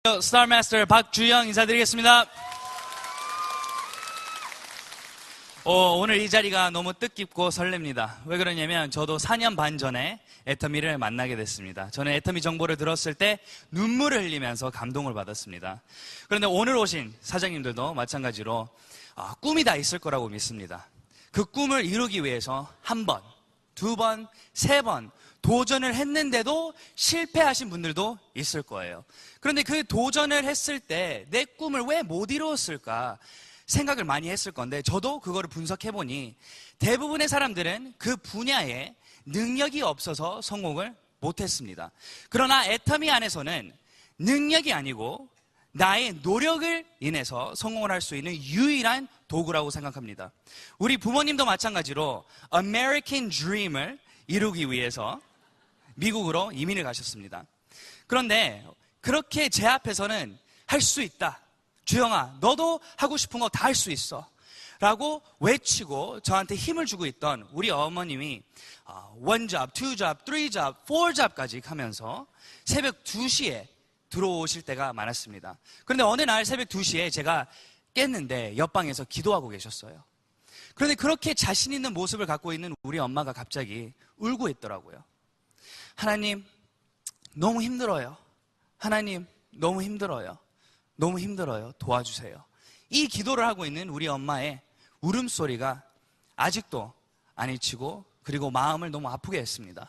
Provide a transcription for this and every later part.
스타마스터 박주영 인사드리겠습니다. 오늘 이 자리가 너무 뜻깊고 설렙니다. 왜 그러냐면 저도 4년 반 전에 애터미를 만나게 됐습니다. 저는 애터미 정보를 들었을 때 눈물을 흘리면서 감동을 받았습니다. 그런데 오늘 오신 사장님들도 마찬가지로 꿈이 다 있을 거라고 믿습니다. 그 꿈을 이루기 위해서 한 번, 두 번, 세 번 도전을 했는데도 실패하신 분들도 있을 거예요. 그런데 그 도전을 했을 때 내 꿈을 왜 못 이루었을까 생각을 많이 했을 건데, 저도 그거를 분석해보니 대부분의 사람들은 그 분야에 능력이 없어서 성공을 못했습니다. 그러나 애터미 안에서는 능력이 아니고 나의 노력을 인해서 성공을 할 수 있는 유일한 도구라고 생각합니다. 우리 부모님도 마찬가지로 American Dream을 이루기 위해서 미국으로 이민을 가셨습니다. 그런데 그렇게 제 앞에서는 할 수 있다, 주영아 너도 하고 싶은 거 다 할 수 있어 라고 외치고 저한테 힘을 주고 있던 우리 어머님이 one job, two job, three job, four job까지 하면서 새벽 2시에 들어오실 때가 많았습니다. 그런데 어느 날 새벽 2시에 제가 깼는데 옆방에서 기도하고 계셨어요. 그런데 그렇게 자신 있는 모습을 갖고 있는 우리 엄마가 갑자기 울고 있더라고요. 하나님 너무 힘들어요. 하나님 너무 힘들어요. 너무 힘들어요. 도와주세요. 이 기도를 하고 있는 우리 엄마의 울음소리가 아직도 안 잊히고 그리고 마음을 너무 아프게 했습니다.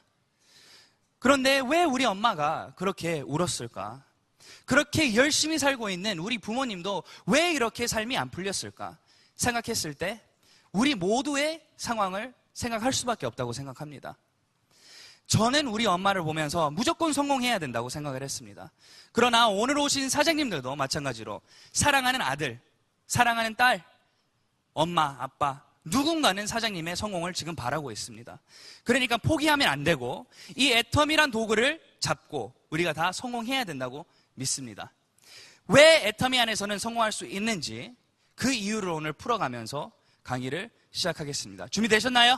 그런데 왜 우리 엄마가 그렇게 울었을까? 그렇게 열심히 살고 있는 우리 부모님도 왜 이렇게 삶이 안 풀렸을까? 생각했을 때 우리 모두의 상황을 생각할 수밖에 없다고 생각합니다. 저는 우리 엄마를 보면서 무조건 성공해야 된다고 생각을 했습니다. 그러나 오늘 오신 사장님들도 마찬가지로 사랑하는 아들, 사랑하는 딸, 엄마, 아빠 누군가는 사장님의 성공을 지금 바라고 있습니다. 그러니까 포기하면 안 되고 이 애터미란 도구를 잡고 우리가 다 성공해야 된다고 믿습니다. 왜 애터미 안에서는 성공할 수 있는지 그 이유를 오늘 풀어가면서 강의를 시작하겠습니다. 준비되셨나요?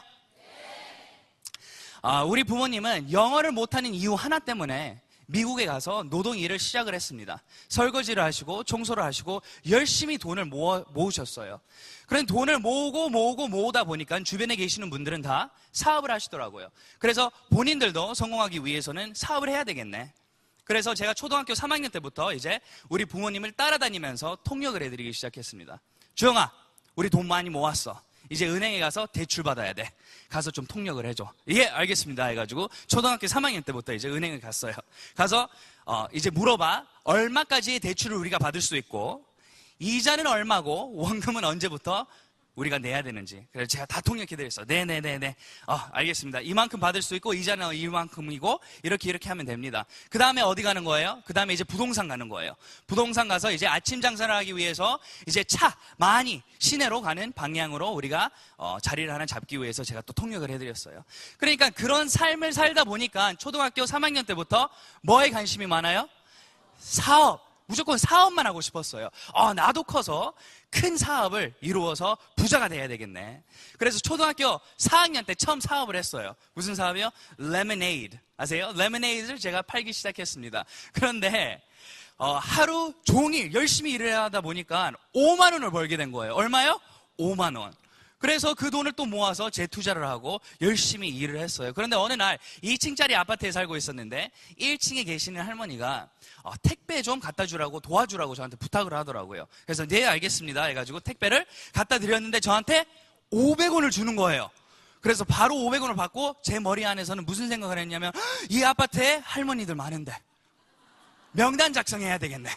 우리 부모님은 영어를 못하는 이유 하나 때문에 미국에 가서 노동 일을 시작을 했습니다. 설거지를 하시고 청소를 하시고 열심히 돈을 모으셨어요. 그런데 돈을 모으다 보니까 주변에 계시는 분들은 다 사업을 하시더라고요. 그래서 본인들도 성공하기 위해서는 사업을 해야 되겠네. 그래서 제가 초등학교 3학년 때부터 이제 우리 부모님을 따라다니면서 통역을 해드리기 시작했습니다. 주영아, 우리 돈 많이 모았어. 이제 은행에 가서 대출 받아야 돼. 가서 좀 통역을 해줘. 예, 알겠습니다. 해가지고 초등학교 3학년 때부터 이제 은행을 갔어요. 가서 이제 물어봐. 얼마까지의 대출을 우리가 받을 수 있고 이자는 얼마고 원금은 언제부터 우리가 내야 되는지. 그래서 제가 다 통역해드렸어요. 네네네네. 알겠습니다. 이만큼 받을 수 있고 이자는 이만큼이고 이렇게 하면 됩니다. 그 다음에 어디 가는 거예요? 그 다음에 이제 부동산 가는 거예요. 부동산 가서 이제 아침 장사를 하기 위해서 이제 차 많이 시내로 가는 방향으로 우리가 자리를 하나 잡기 위해서 제가 또 통역을 해드렸어요. 그러니까 그런 삶을 살다 보니까 초등학교 3학년 때부터 뭐에 관심이 많아요? 사업. 무조건 사업만 하고 싶었어요. 나도 커서 큰 사업을 이루어서 부자가 돼야 되겠네. 그래서 초등학교 4학년 때 처음 사업을 했어요. 무슨 사업이요? 레모네이드. 아세요? 레모네이드를 제가 팔기 시작했습니다. 그런데 하루 종일 열심히 일을 하다 보니까 5만 원을 벌게 된 거예요. 얼마요? 5만 원. 그래서 그 돈을 또 모아서 재투자를 하고 열심히 일을 했어요. 그런데 어느 날 2층짜리 아파트에 살고 있었는데 1층에 계시는 할머니가 택배 좀 갖다 주라고 도와주라고 저한테 부탁을 하더라고요. 그래서 네 알겠습니다 해가지고 택배를 갖다 드렸는데 저한테 500원을 주는 거예요. 그래서 바로 500원을 받고 제 머리 안에서는 무슨 생각을 했냐면 이 아파트에 할머니들 많은데 명단 작성해야 되겠네.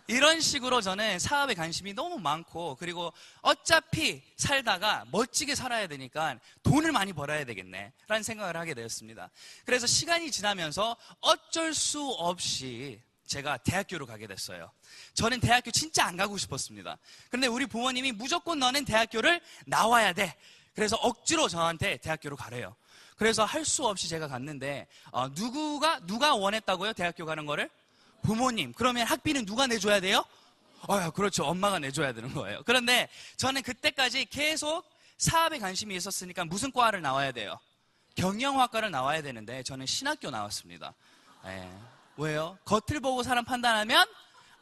이런 식으로 저는 사업에 관심이 너무 많고 그리고 어차피 살다가 멋지게 살아야 되니까 돈을 많이 벌어야 되겠네 라는 생각을 하게 되었습니다. 그래서 시간이 지나면서 어쩔 수 없이 제가 대학교로 가게 됐어요. 저는 대학교 진짜 안 가고 싶었습니다. 그런데 우리 부모님이 무조건 너는 대학교를 나와야 돼. 그래서 억지로 저한테 대학교로 가래요. 그래서 할 수 없이 제가 갔는데 누가 원했다고요? 대학교 가는 거를? 부모님. 그러면 학비는 누가 내줘야 돼요? 그렇죠. 엄마가 내줘야 되는 거예요. 그런데 저는 그때까지 계속 사업에 관심이 있었으니까 무슨 과를 나와야 돼요? 경영학과를 나와야 되는데 저는 신학교 나왔습니다. 네. 왜요? 겉을 보고 사람 판단하면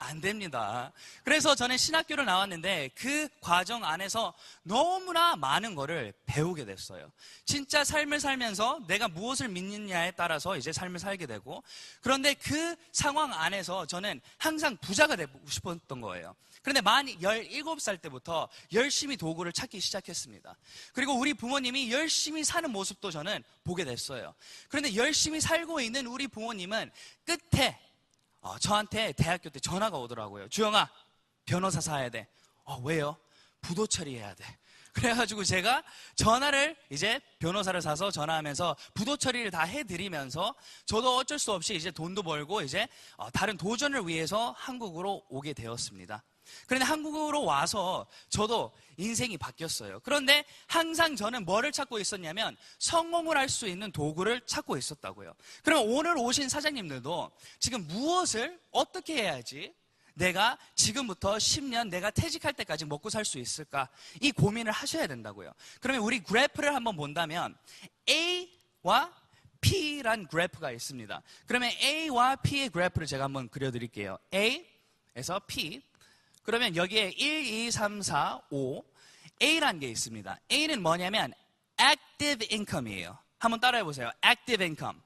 안 됩니다. 그래서 저는 신학교를 나왔는데 그 과정 안에서 너무나 많은 거를 배우게 됐어요. 진짜 삶을 살면서 내가 무엇을 믿느냐에 따라서 이제 삶을 살게 되고, 그런데 그 상황 안에서 저는 항상 부자가 되고 싶었던 거예요. 그런데 만 17살 때부터 열심히 도구를 찾기 시작했습니다. 그리고 우리 부모님이 열심히 사는 모습도 저는 보게 됐어요. 그런데 열심히 살고 있는 우리 부모님은 끝에 저한테 대학교 때 전화가 오더라고요. 주영아, 변호사 사야 돼. 왜요? 부도 처리해야 돼. 그래가지고 제가 전화를 이제 변호사를 사서 전화하면서 부도 처리를 다 해드리면서 저도 어쩔 수 없이 이제 돈도 벌고 이제 다른 도전을 위해서 한국으로 오게 되었습니다. 그런데 한국으로 와서 저도 인생이 바뀌었어요. 그런데 항상 저는 뭐를 찾고 있었냐면 성공을 할 수 있는 도구를 찾고 있었다고요. 그럼 오늘 오신 사장님들도 지금 무엇을 어떻게 해야지 내가 지금부터 10년 내가 퇴직할 때까지 먹고 살 수 있을까? 이 고민을 하셔야 된다고요. 그러면 우리 그래프를 한번 본다면 A와 P란 그래프가 있습니다. 그러면 A와 P의 그래프를 제가 한번 그려드릴게요. A에서 P. 그러면 여기에 1, 2, 3, 4, 5 A라는 게 있습니다. A는 뭐냐면 active income이에요. 한번 따라해보세요. active income.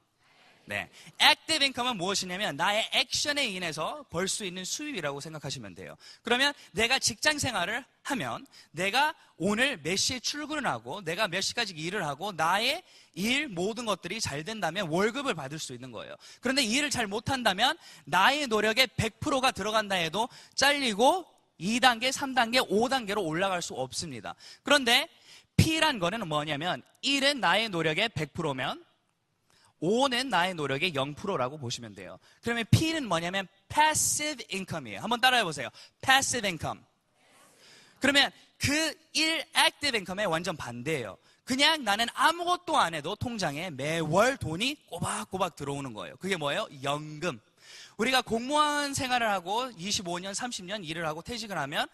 네, active income은 무엇이냐면 나의 액션에 인해서 벌 수 있는 수입이라고 생각하시면 돼요. 그러면 내가 직장 생활을 하면 내가 오늘 몇 시에 출근을 하고 내가 몇 시까지 일을 하고 나의 일 모든 것들이 잘 된다면 월급을 받을 수 있는 거예요. 그런데 이 일을 잘 못한다면 나의 노력의 100%가 들어간다 해도 잘리고 2단계, 3단계, 5단계로 올라갈 수 없습니다. 그런데 P란 거는 뭐냐면 1은 나의 노력의 100%면 5는 나의 노력의 0%라고 보시면 돼요. 그러면 P는 뭐냐면 passive income이에요. 한번 따라해 보세요. passive income. 그러면 그 1 active income의 완전 반대예요. 그냥 나는 아무것도 안 해도 통장에 매월 돈이 꼬박꼬박 들어오는 거예요. 그게 뭐예요? 연금. 우리가 공무원 생활을 하고 25년, 30년 일을 하고 퇴직을 하면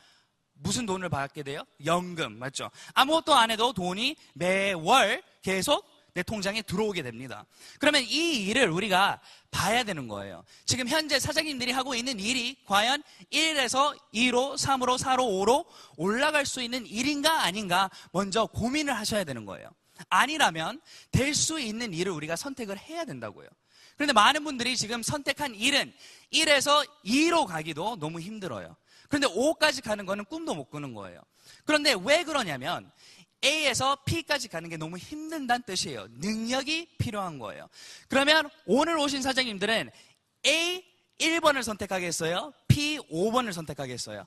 무슨 돈을 받게 돼요? 연금, 맞죠? 아무것도 안 해도 돈이 매월 계속 내 통장에 들어오게 됩니다. 그러면 이 일을 우리가 봐야 되는 거예요. 지금 현재 사장님들이 하고 있는 일이 과연 1에서 2로, 3으로, 4로, 5로 올라갈 수 있는 일인가 아닌가 먼저 고민을 하셔야 되는 거예요. 아니라면 될 수 있는 일을 우리가 선택을 해야 된다고요. 그런데 많은 분들이 지금 선택한 일은 1에서 2로 가기도 너무 힘들어요. 그런데 5까지 가는 거는 꿈도 못 꾸는 거예요. 그런데 왜 그러냐면 A에서 P까지 가는 게 너무 힘든다는 뜻이에요. 능력이 필요한 거예요. 그러면 오늘 오신 사장님들은 A 1번을 선택하겠어요? P 5번을 선택하겠어요?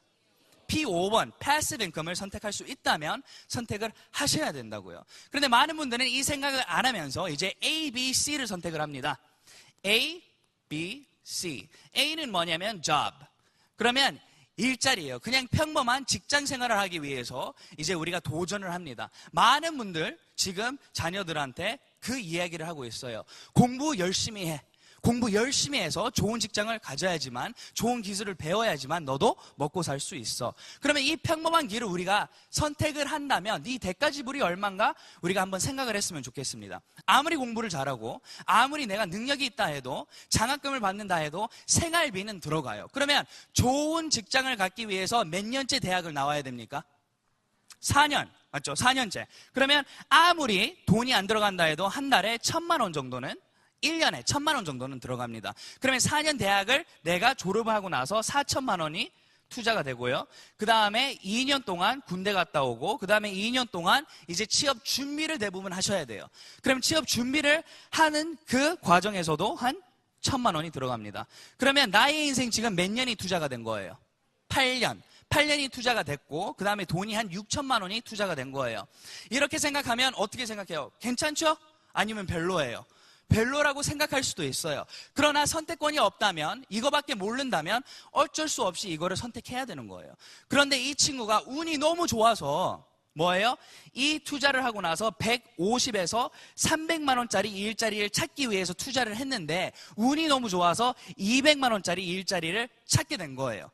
P 5번, passive income을 선택할 수 있다면 선택을 하셔야 된다고요. 그런데 많은 분들은 이 생각을 안 하면서 이제 A, B, C를 선택을 합니다. A, B, C. A는 뭐냐면 job. 그러면 일자리예요. 그냥 평범한 직장 생활을 하기 위해서 이제 우리가 도전을 합니다. 많은 분들 지금 자녀들한테 그 이야기를 하고 있어요. 공부 열심히 해. 공부 열심히 해서 좋은 직장을 가져야지만, 좋은 기술을 배워야지만 너도 먹고 살 수 있어. 그러면 이 평범한 길을 우리가 선택을 한다면 이 대가지불이 얼마인가 우리가 한번 생각을 했으면 좋겠습니다. 아무리 공부를 잘하고 아무리 내가 능력이 있다 해도, 장학금을 받는다 해도 생활비는 들어가요. 그러면 좋은 직장을 갖기 위해서 몇 년째 대학을 나와야 됩니까? 4년. 맞죠? 4년째. 그러면 아무리 돈이 안 들어간다 해도 한 달에 1,000만 원 정도는, 1년에 1,000만 원 정도는 들어갑니다. 그러면 4년 대학을 내가 졸업하고 나서 4,000만 원이 투자가 되고요. 그 다음에 2년 동안 군대 갔다 오고, 그 다음에 2년 동안 이제 취업 준비를 대부분 하셔야 돼요. 그럼 취업 준비를 하는 그 과정에서도 한 1,000만 원이 들어갑니다. 그러면 나의 인생 지금 몇 년이 투자가 된 거예요? 8년. 8년이 투자가 됐고, 그 다음에 돈이 한 6천만 원이 투자가 된 거예요. 이렇게 생각하면 어떻게 생각해요? 괜찮죠? 아니면 별로예요? 별로라고 생각할 수도 있어요. 그러나 선택권이 없다면, 이거밖에 모른다면 어쩔 수 없이 이거를 선택해야 되는 거예요. 그런데 이 친구가 운이 너무 좋아서 뭐예요? 이 투자를 하고 나서 150에서 300만 원짜리 일자리를 찾기 위해서 투자를 했는데 운이 너무 좋아서 200만 원짜리 일자리를 찾게 된 거예요.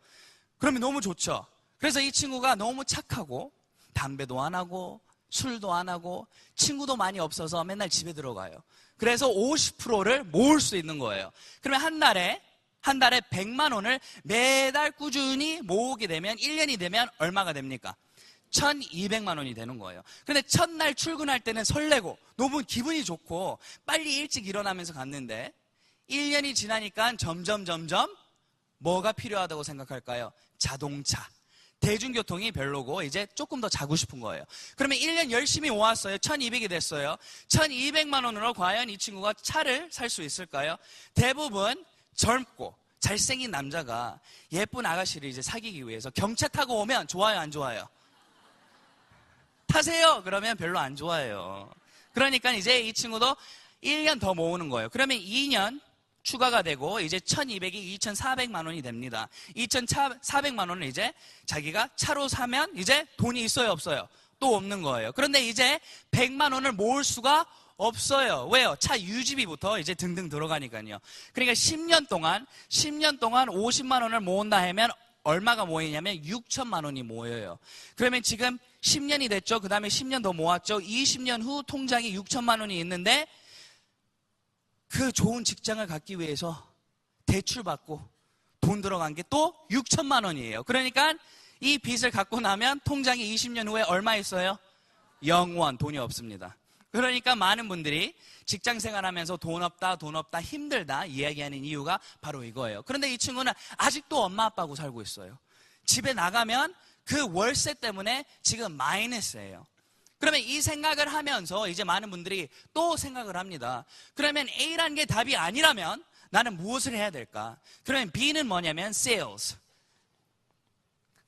그러면 너무 좋죠. 그래서 이 친구가 너무 착하고 담배도 안 하고 술도 안 하고 친구도 많이 없어서 맨날 집에 들어가요. 그래서 50%를 모을 수 있는 거예요. 그러면 한 달에 100만 원을 매달 꾸준히 모으게 되면 1년이 되면 얼마가 됩니까? 1200만 원이 되는 거예요. 그런데 첫날 출근할 때는 설레고 너무 기분이 좋고 빨리 일찍 일어나면서 갔는데 1년이 지나니까 점점 뭐가 필요하다고 생각할까요? 자동차. 대중교통이 별로고 이제 조금 더 자고 싶은 거예요. 그러면 1년 열심히 모았어요. 1200이 됐어요. 1200만 원으로 과연 이 친구가 차를 살 수 있을까요? 대부분 젊고 잘생긴 남자가 예쁜 아가씨를 이제 사귀기 위해서 경차 타고 오면 좋아요, 안 좋아요? 타세요! 그러면 별로 안 좋아해요. 그러니까 이제 이 친구도 1년 더 모으는 거예요. 그러면 2년 추가가 되고 이제 1200이 2400만 원이 됩니다. 2400만 원을 이제 자기가 차로 사면 이제 돈이 있어요, 없어요? 또 없는 거예요. 그런데 이제 100만 원을 모을 수가 없어요. 왜요? 차 유지비부터 이제 등등 들어가니까요. 그러니까 10년 동안 50만 원을 모은다 하면 얼마가 모이냐면 6천만 원이 모여요. 그러면 지금 10년이 됐죠. 그 다음에 10년 더 모았죠. 20년 후 통장에 6천만 원이 있는데 그 좋은 직장을 갖기 위해서 대출받고 돈 들어간 게 또 6천만 원이에요. 그러니까 이 빚을 갖고 나면 통장에 20년 후에 얼마 있어요? 0원, 돈이 없습니다. 그러니까 많은 분들이 직장 생활하면서 돈 없다 힘들다 이야기하는 이유가 바로 이거예요. 그런데 이 친구는 아직도 엄마 아빠하고 살고 있어요. 집에 나가면 그 월세 때문에 지금 마이너스예요. 그러면 이 생각을 하면서 이제 많은 분들이 또 생각을 합니다. 그러면 A라는 게 답이 아니라면 나는 무엇을 해야 될까? 그러면 B는 뭐냐면 sales.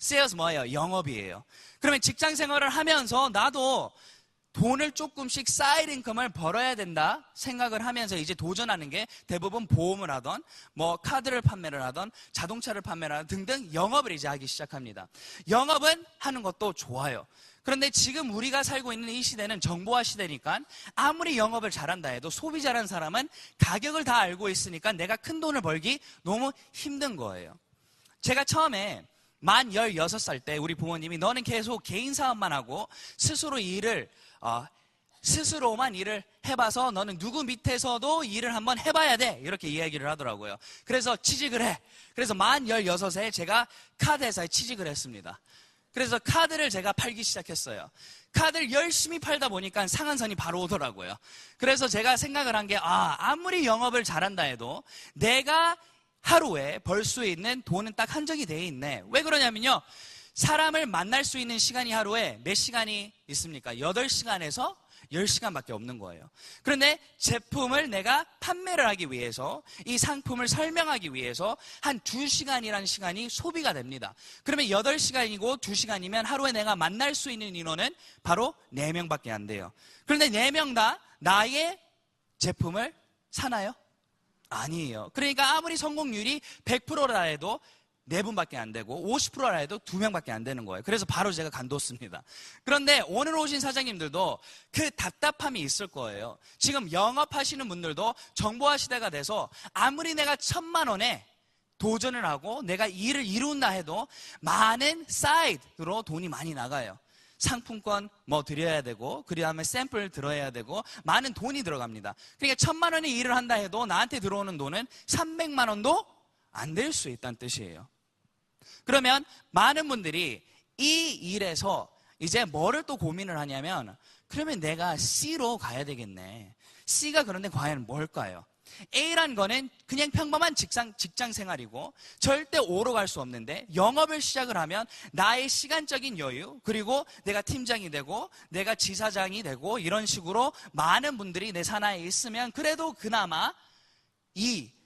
sales 뭐예요? 영업이에요. 그러면 직장 생활을 하면서 나도 돈을 조금씩 사이드 인컴을 벌어야 된다 생각을 하면서 이제 도전하는 게 대부분 보험을 하던 뭐 카드를 판매를 하던 자동차를 판매를 하던 등등 영업을 이제 하기 시작합니다. 영업은 하는 것도 좋아요. 그런데 지금 우리가 살고 있는 이 시대는 정보화 시대니까 아무리 영업을 잘한다 해도 소비자라는 사람은 가격을 다 알고 있으니까 내가 큰 돈을 벌기 너무 힘든 거예요. 제가 처음에 만 16살 때 우리 부모님이 너는 계속 개인 사업만 하고 스스로만 일을 해봐서 너는 누구 밑에서도 일을 한번 해봐야 돼 이렇게 이야기를 하더라고요. 그래서 취직을 해. 그래서 만 16에 제가 카드 회사에 취직을 했습니다. 그래서 카드를 제가 팔기 시작했어요. 카드를 열심히 팔다 보니까 상한선이 바로 오더라고요. 그래서 제가 생각을 한 게 아무리 영업을 잘한다 해도 내가 하루에 벌 수 있는 돈은 딱 한정이 돼 있네. 왜 그러냐면요. 사람을 만날 수 있는 시간이 하루에 몇 시간이 있습니까? 8시간에서 10시간밖에 없는 거예요. 그런데 제품을 내가 판매를 하기 위해서 이 상품을 설명하기 위해서 한 2시간이라는 시간이 소비가 됩니다. 그러면 8시간이고 2시간이면 하루에 내가 만날 수 있는 인원은 바로 4명밖에 안 돼요. 그런데 4명 다 나의 제품을 사나요? 아니에요. 그러니까 아무리 성공률이 100%라 해도 4분밖에 안 되고 50%라 해도 2명밖에 안 되는 거예요. 그래서 바로 제가 간뒀습니다. 그런데 오늘 오신 사장님들도 그 답답함이 있을 거예요. 지금 영업하시는 분들도 정보화 시대가 돼서 아무리 내가 1000만 원에 도전을 하고 내가 일을 이룬다 해도 많은 사이드로 돈이 많이 나가요. 상품권 뭐 드려야 되고 그 다음에 샘플 들어야 되고 많은 돈이 들어갑니다. 그러니까 1000만 원의 일을 한다 해도 나한테 들어오는 돈은 300만 원도 안 될 수 있다는 뜻이에요. 그러면 많은 분들이 이 일에서 이제 뭐를 또 고민을 하냐면 그러면 내가 C로 가야 되겠네. C가 그런데 과연 뭘까요? A란 거는 그냥 평범한 직장 생활이고 절대 O로 갈 수 없는데 영업을 시작을 하면 나의 시간적인 여유 그리고 내가 팀장이 되고 내가 지사장이 되고 이런 식으로 많은 분들이 내 산하에 있으면 그래도 그나마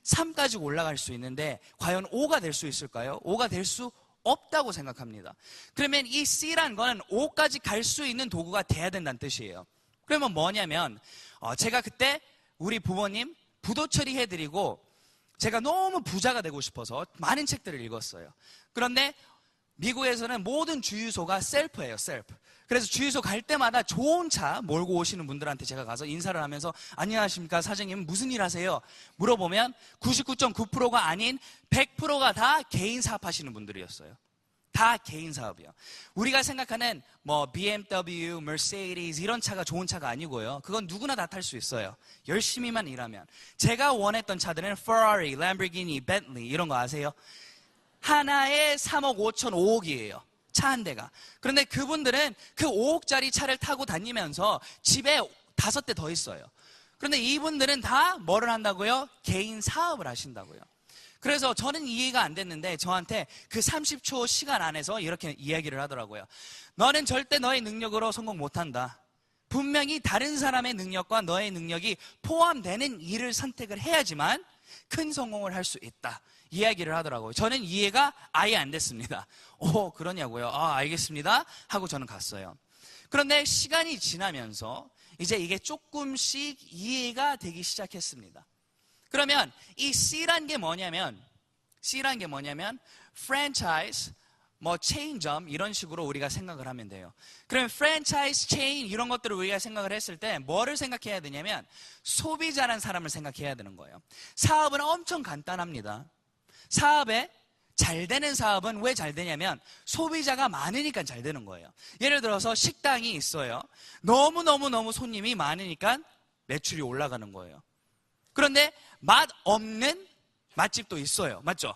3까지 올라갈 수 있는데 과연 5가 될 수 있을까요? 5가 될 수 없다고 생각합니다. 그러면 이 C라는 거는 5까지 갈 수 있는 도구가 돼야 된다는 뜻이에요. 그러면 뭐냐면 제가 그때 우리 부모님 부도 처리해드리고 제가 너무 부자가 되고 싶어서 많은 책들을 읽었어요. 그런데 미국에서는 모든 주유소가 셀프예요, 셀프. 그래서 주유소 갈 때마다 좋은 차 몰고 오시는 분들한테 제가 가서 인사를 하면서 안녕하십니까 사장님 무슨 일 하세요? 물어보면 99.9%가 아닌 100%가 다 개인 사업하시는 분들이었어요. 다 개인 사업이요. 우리가 생각하는 뭐 BMW, Mercedes 이런 차가 좋은 차가 아니고요. 그건 누구나 다 탈 수 있어요. 열심히만 일하면. 제가 원했던 차들은 Ferrari, Lamborghini, Bentley 이런 거 아세요? 하나에 3억 5천 5억이에요. 차 한 대가. 그런데 그분들은 그 5억짜리 차를 타고 다니면서 집에 5대 더 있어요. 그런데 이분들은 다 뭐를 한다고요? 개인 사업을 하신다고요. 그래서 저는 이해가 안 됐는데 저한테 그 30초 시간 안에서 이렇게 이야기를 하더라고요. 너는 절대 너의 능력으로 성공 못한다. 분명히 다른 사람의 능력과 너의 능력이 포함되는 일을 선택을 해야지만 큰 성공을 할 수 있다. 이야기를 하더라고요. 저는 이해가 아예 안 됐습니다. 오, 그러냐고요? 아, 알겠습니다. 하고 저는 갔어요. 그런데 시간이 지나면서 이제 이게 조금씩 이해가 되기 시작했습니다. 그러면 이 C란 게 뭐냐면 프랜차이즈, 뭐 체인점 이런 식으로 우리가 생각을 하면 돼요. 그러면 프랜차이즈, 체인 이런 것들을 우리가 생각을 했을 때 뭐를 생각해야 되냐면 소비자라는 사람을 생각해야 되는 거예요. 사업은 엄청 간단합니다. 사업에 잘 되는 사업은 왜 잘 되냐면 소비자가 많으니까 잘 되는 거예요. 예를 들어서 식당이 있어요. 너무 손님이 많으니까 매출이 올라가는 거예요. 그런데 맛 없는 맛집도 있어요. 맞죠?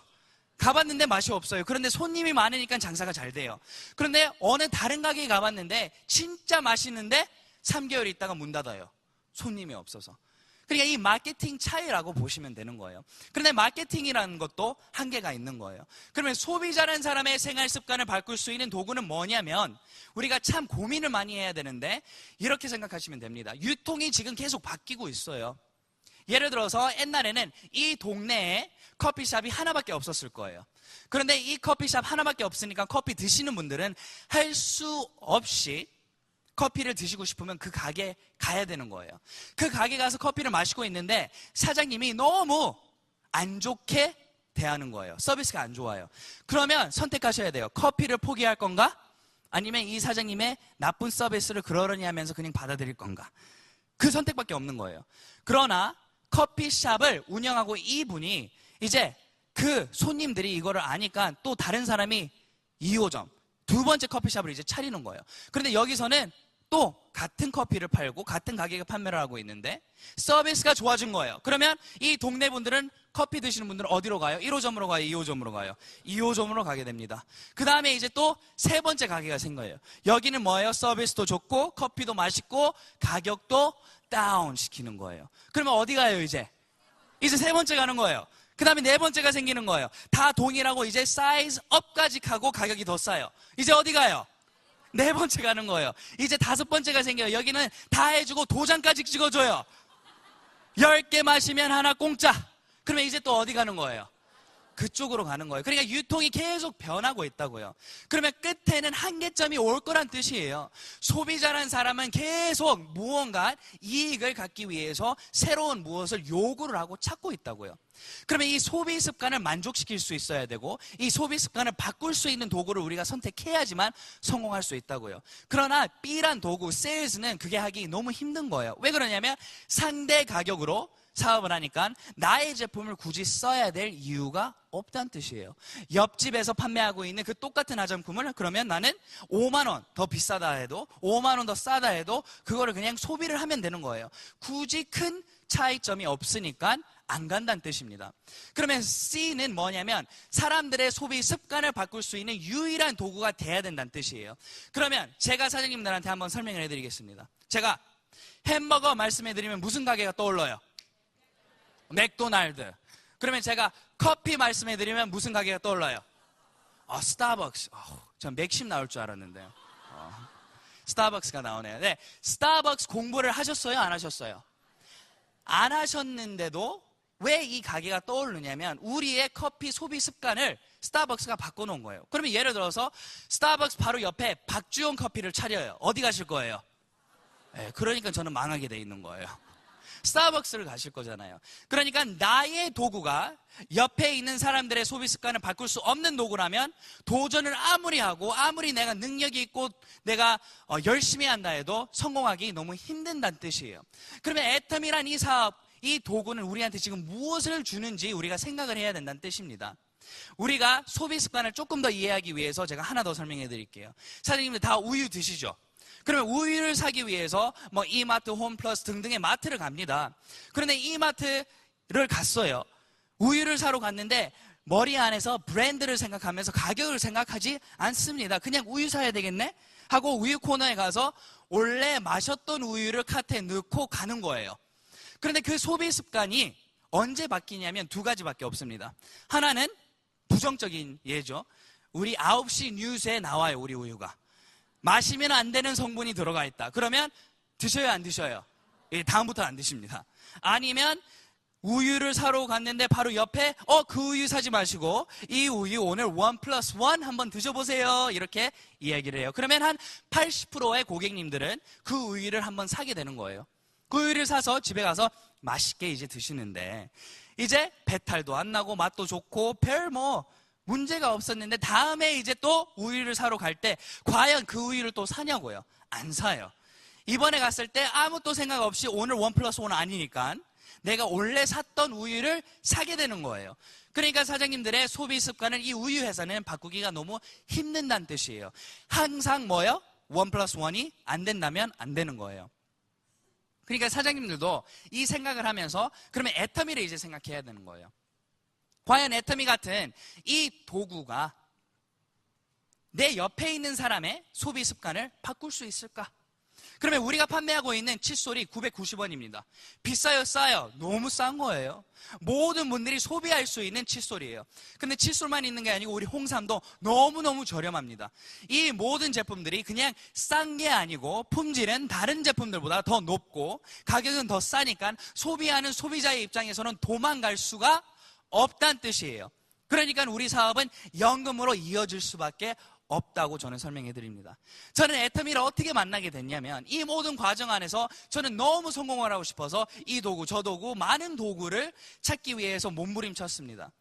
가봤는데 맛이 없어요. 그런데 손님이 많으니까 장사가 잘 돼요. 그런데 어느 다른 가게에 가봤는데 진짜 맛있는데 3개월 있다가 문 닫아요. 손님이 없어서. 그러니까 이 마케팅 차이라고 보시면 되는 거예요. 그런데 마케팅이라는 것도 한계가 있는 거예요. 그러면 소비자라는 사람의 생활 습관을 바꿀 수 있는 도구는 뭐냐면 우리가 참 고민을 많이 해야 되는데 이렇게 생각하시면 됩니다. 유통이 지금 계속 바뀌고 있어요. 예를 들어서 옛날에는 이 동네에 커피숍이 하나밖에 없었을 거예요. 그런데 이 커피숍 하나밖에 없으니까 커피 드시는 분들은 할 수 없이 커피를 드시고 싶으면 그 가게에 가야 되는 거예요. 그 가게 가서 커피를 마시고 있는데 사장님이 너무 안 좋게 대하는 거예요. 서비스가 안 좋아요. 그러면 선택하셔야 돼요. 커피를 포기할 건가? 아니면 이 사장님의 나쁜 서비스를 그러려니 하면서 그냥 받아들일 건가? 그 선택밖에 없는 거예요. 그러나 커피숍을 운영하고 이분이 이제 그 손님들이 이거를 아니까 또 다른 사람이 2호점, 두 번째 커피숍을 이제 차리는 거예요. 그런데 여기서는 또 같은 커피를 팔고 같은 가격에 판매를 하고 있는데 서비스가 좋아진 거예요. 그러면 이 동네 분들은 커피 드시는 분들은 어디로 가요? 1호점으로 가요? 2호점으로 가요? 2호점으로 가게 됩니다. 그 다음에 이제 또 세 번째 가게가 생겨요. 여기는 뭐예요? 서비스도 좋고 커피도 맛있고 가격도 다운 시키는 거예요. 그러면 어디 가요 이제? 이제 세 번째 가는 거예요. 그 다음에 네 번째가 생기는 거예요. 다 동일하고 이제 사이즈 업까지 가고 가격이 더 싸요. 이제 어디 가요? 네 번째 가는 거예요. 이제 다섯 번째가 생겨요. 여기는 다 해주고 도장까지 찍어줘요. 10개 마시면 하나 공짜. 그러면 이제 또 어디 가는 거예요? 그쪽으로 가는 거예요. 그러니까 유통이 계속 변하고 있다고요. 그러면 끝에는 한계점이 올 거란 뜻이에요. 소비자라는 사람은 계속 무언가 이익을 갖기 위해서 새로운 무엇을 요구를 하고 찾고 있다고요. 그러면 이 소비 습관을 만족시킬 수 있어야 되고 이 소비 습관을 바꿀 수 있는 도구를 우리가 선택해야지만 성공할 수 있다고요. 그러나 B란 도구, 세일즈는 그게 하기 너무 힘든 거예요. 왜 그러냐면 상대 가격으로 사업을 하니까 나의 제품을 굳이 써야 될 이유가 없다는 뜻이에요. 옆집에서 판매하고 있는 그 똑같은 화장품을 그러면 나는 5만 원 더 비싸다 해도 5만 원 더 싸다 해도 그거를 그냥 소비를 하면 되는 거예요. 굳이 큰 차이점이 없으니까 안 간다는 뜻입니다. 그러면 C는 뭐냐면 사람들의 소비 습관을 바꿀 수 있는 유일한 도구가 돼야 된다는 뜻이에요. 그러면 제가 사장님들한테 한번 설명을 해드리겠습니다. 제가 햄버거 말씀해드리면 무슨 가게가 떠올라요? 맥도날드. 그러면 제가 커피 말씀해드리면 무슨 가게가 떠올라요? 스타벅스. 전 맥심 나올 줄 알았는데요. 스타벅스가 나오네요. 네, 스타벅스 공부를 하셨어요? 안 하셨어요? 안 하셨는데도 왜 이 가게가 떠오르냐면 우리의 커피 소비 습관을 스타벅스가 바꿔놓은 거예요. 그러면 예를 들어서 스타벅스 바로 옆에 박주영 커피를 차려요. 어디 가실 거예요? 네, 그러니까 저는 망하게 돼 있는 거예요. 스타벅스를 가실 거잖아요. 그러니까 나의 도구가 옆에 있는 사람들의 소비 습관을 바꿀 수 없는 도구라면 도전을 아무리 하고 아무리 내가 능력이 있고 내가 열심히 한다 해도 성공하기 너무 힘든다는 뜻이에요. 그러면 애텀이란 이 사업, 이 도구는 우리한테 지금 무엇을 주는지 우리가 생각을 해야 된다는 뜻입니다. 우리가 소비 습관을 조금 더 이해하기 위해서 제가 하나 더 설명해 드릴게요. 사장님들 다 우유 드시죠? 그러면 우유를 사기 위해서 뭐 이마트, 홈플러스 등등의 마트를 갑니다. 그런데 이마트를 갔어요. 우유를 사러 갔는데 머리 안에서 브랜드를 생각하면서 가격을 생각하지 않습니다. 그냥 우유 사야 되겠네? 하고 우유 코너에 가서 원래 마셨던 우유를 카트에 넣고 가는 거예요. 그런데 그 소비 습관이 언제 바뀌냐면 두 가지밖에 없습니다. 하나는 부정적인 예죠. 우리 9시 뉴스에 나와요, 우리 우유가. 마시면 안 되는 성분이 들어가 있다. 그러면 드셔요, 안 드셔요? 예, 다음부터 안 드십니다. 아니면 우유를 사러 갔는데 바로 옆에 그 우유 사지 마시고 이 우유 오늘 1+1 한번 드셔보세요. 이렇게 이야기를 해요. 그러면 한 80%의 고객님들은 그 우유를 한번 사게 되는 거예요. 그 우유를 사서 집에 가서 맛있게 이제 드시는데 이제 배탈도 안 나고 맛도 좋고 별 문제가 없었는데 다음에 이제 또 우유를 사러 갈 때 과연 그 우유를 또 사냐고요? 안 사요. 이번에 갔을 때 아무 또 생각 없이 오늘 1+1 아니니까 내가 원래 샀던 우유를 사게 되는 거예요. 그러니까 사장님들의 소비 습관을 이 우유 회사는 바꾸기가 너무 힘든다는 뜻이에요. 항상 1+1이 안 된다면 안 되는 거예요. 그러니까 사장님들도 이 생각을 하면서 그러면 애터미를 이제 생각해야 되는 거예요. 과연 애터미 같은 이 도구가 내 옆에 있는 사람의 소비 습관을 바꿀 수 있을까? 그러면 우리가 판매하고 있는 칫솔이 990원입니다. 비싸요, 싸요? 너무 싼 거예요. 모든 분들이 소비할 수 있는 칫솔이에요. 근데 칫솔만 있는 게 아니고 우리 홍삼도 너무너무 저렴합니다. 이 모든 제품들이 그냥 싼 게 아니고 품질은 다른 제품들보다 더 높고 가격은 더 싸니까 소비하는 소비자의 입장에서는 도망갈 수가 없다는 뜻이에요. 그러니까 우리 사업은 연금으로 이어질 수밖에 없다고 저는 설명해 드립니다. 저는 애터미를 어떻게 만나게 됐냐면 이 모든 과정 안에서 저는 너무 성공을 하고 싶어서 이 도구 저 도구 많은 도구를 찾기 위해서 몸부림쳤습니다.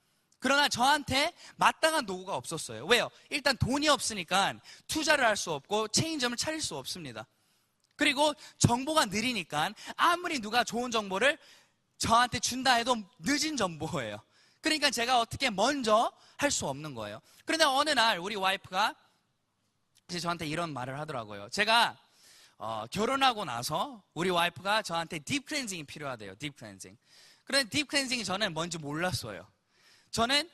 그러나 저한테 마땅한 도구가 없었어요. 왜요? 일단 돈이 없으니까 투자를 할 수 없고 체인점을 차릴 수 없습니다. 그리고 정보가 느리니까 아무리 누가 좋은 정보를 저한테 준다 해도 늦은 정보예요. 그러니까 제가 어떻게 먼저 할 수 없는 거예요. 그런데 어느 날 우리 와이프가 이제 저한테 이런 말을 하더라고요. 제가 결혼하고 나서 우리 와이프가 저한테 딥 클렌징이 필요하대요. 딥 클렌징. 그런데 딥 클렌징이 저는 뭔지 몰랐어요. 저는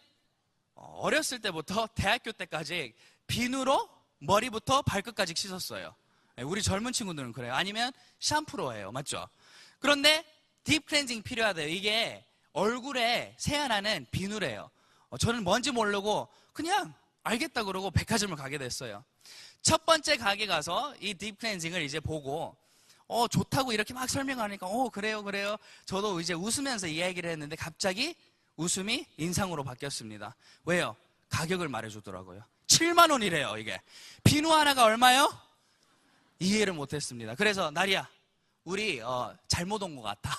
어렸을 때부터 대학교 때까지 비누로 머리부터 발끝까지 씻었어요. 우리 젊은 친구들은 그래요. 아니면 샴푸로 해요. 맞죠? 그런데 딥 클렌징 필요하대요. 이게 얼굴에 세안하는 비누래요. 저는 뭔지 모르고 그냥 알겠다 그러고 백화점을 가게 됐어요. 첫 번째 가게 가서 이 딥 클렌징을 이제 보고 좋다고 이렇게 막 설명하니까 그래요. 저도 이제 웃으면서 이야기를 했는데 갑자기 웃음이 인상으로 바뀌었습니다. 왜요? 가격을 말해주더라고요. 7만 원이래요. 이게 비누 하나가 얼마요? 이해를 못했습니다. 그래서 나리야 우리 잘못 온 것 같다.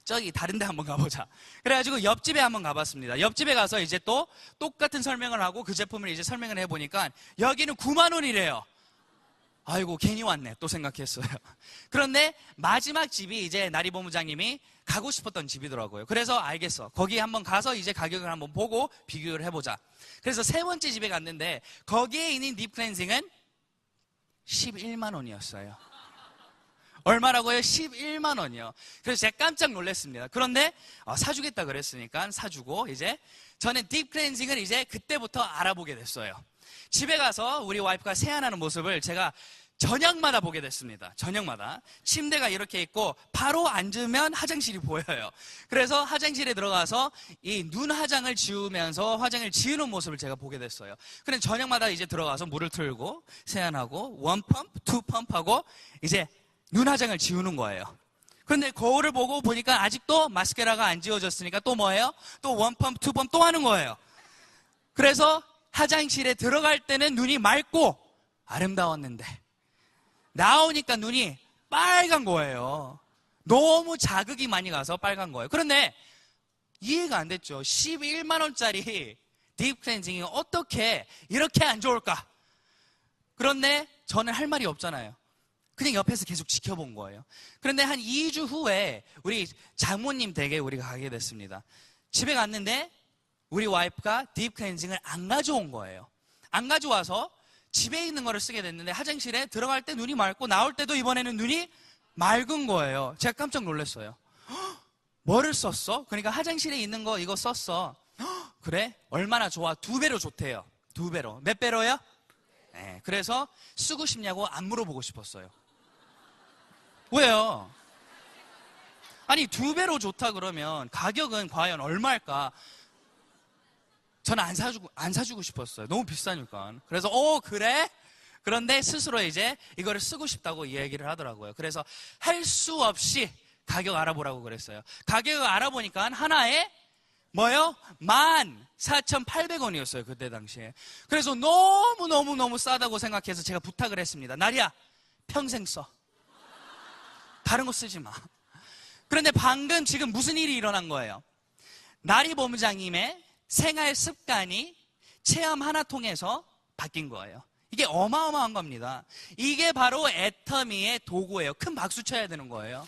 저기 다른 데 한번 가보자. 그래가지고 옆집에 한번 가봤습니다. 옆집에 가서 이제 또 똑같은 설명을 하고 그 제품을 이제 설명을 해보니까 여기는 9만 원이래요. 아이고 괜히 왔네 또 생각했어요. 그런데 마지막 집이 이제 나리 본부장님이 가고 싶었던 집이더라고요. 그래서 알겠어. 거기 한번 가서 이제 가격을 한번 보고 비교를 해보자. 그래서 세 번째 집에 갔는데 거기에 있는 딥 클렌징은 11만 원이었어요. 얼마라고요? 11만 원이요. 그래서 제가 깜짝 놀랐습니다. 그런데 사주겠다 그랬으니까 사주고 이제 저는 딥 클렌징을 이제 그때부터 알아보게 됐어요. 집에 가서 우리 와이프가 세안하는 모습을 제가 저녁마다 보게 됐습니다. 저녁마다 침대가 이렇게 있고 바로 앉으면 화장실이 보여요. 그래서 화장실에 들어가서 이 눈 화장을 지우면서 화장을 지우는 모습을 제가 보게 됐어요. 그래서 저녁마다 이제 들어가서 물을 틀고 세안하고 원 펌프, 투 펌프하고 이제 눈 화장을 지우는 거예요. 그런데 거울을 보고 보니까 아직도 마스카라가 안 지워졌으니까 또 뭐예요? 또 원 펌프, 투 펌프 또 하는 거예요. 그래서 화장실에 들어갈 때는 눈이 맑고 아름다웠는데 나오니까 눈이 빨간 거예요. 너무 자극이 많이 가서 빨간 거예요. 그런데 이해가 안 됐죠. 11만 원짜리 딥 클렌징이 어떻게 이렇게 안 좋을까? 그런데 저는 할 말이 없잖아요. 그냥 옆에서 계속 지켜본 거예요. 그런데 한 2주 후에 우리 장모님 댁에 우리가 가게 됐습니다. 집에 갔는데 우리 와이프가 딥 클렌징을 안 가져온 거예요. 안 가져와서 집에 있는 거를 쓰게 됐는데 화장실에 들어갈 때 눈이 맑고 나올 때도 이번에는 눈이 맑은 거예요. 제가 깜짝 놀랐어요. 뭐를 썼어? 그러니까 화장실에 있는 거 이거 썼어. 그래? 얼마나 좋아? 2배로 좋대요. 2배로. 몇 배로요? 네, 그래서 쓰고 싶냐고 안 물어보고 싶었어요. 왜요? 아니 2배로 좋다 그러면 가격은 과연 얼마일까? 저는 안 사주고 싶었어요. 너무 비싸니까. 그래서 그래? 그런데 스스로 이제 이거를 쓰고 싶다고 이야기를 하더라고요. 그래서 할 수 없이 가격 알아보라고 그랬어요. 가격을 알아보니까 하나에 뭐요? 14,800원이었어요. 그때 당시에. 그래서 너무 싸다고 생각해서 제가 부탁을 했습니다. 나리야, 평생 써. 다른 거 쓰지 마. 그런데 방금 지금 무슨 일이 일어난 거예요? 나리 본부장님의 생활 습관이 체험 하나 통해서 바뀐 거예요. 이게 어마어마한 겁니다. 이게 바로 애터미의 도구예요. 큰 박수 쳐야 되는 거예요.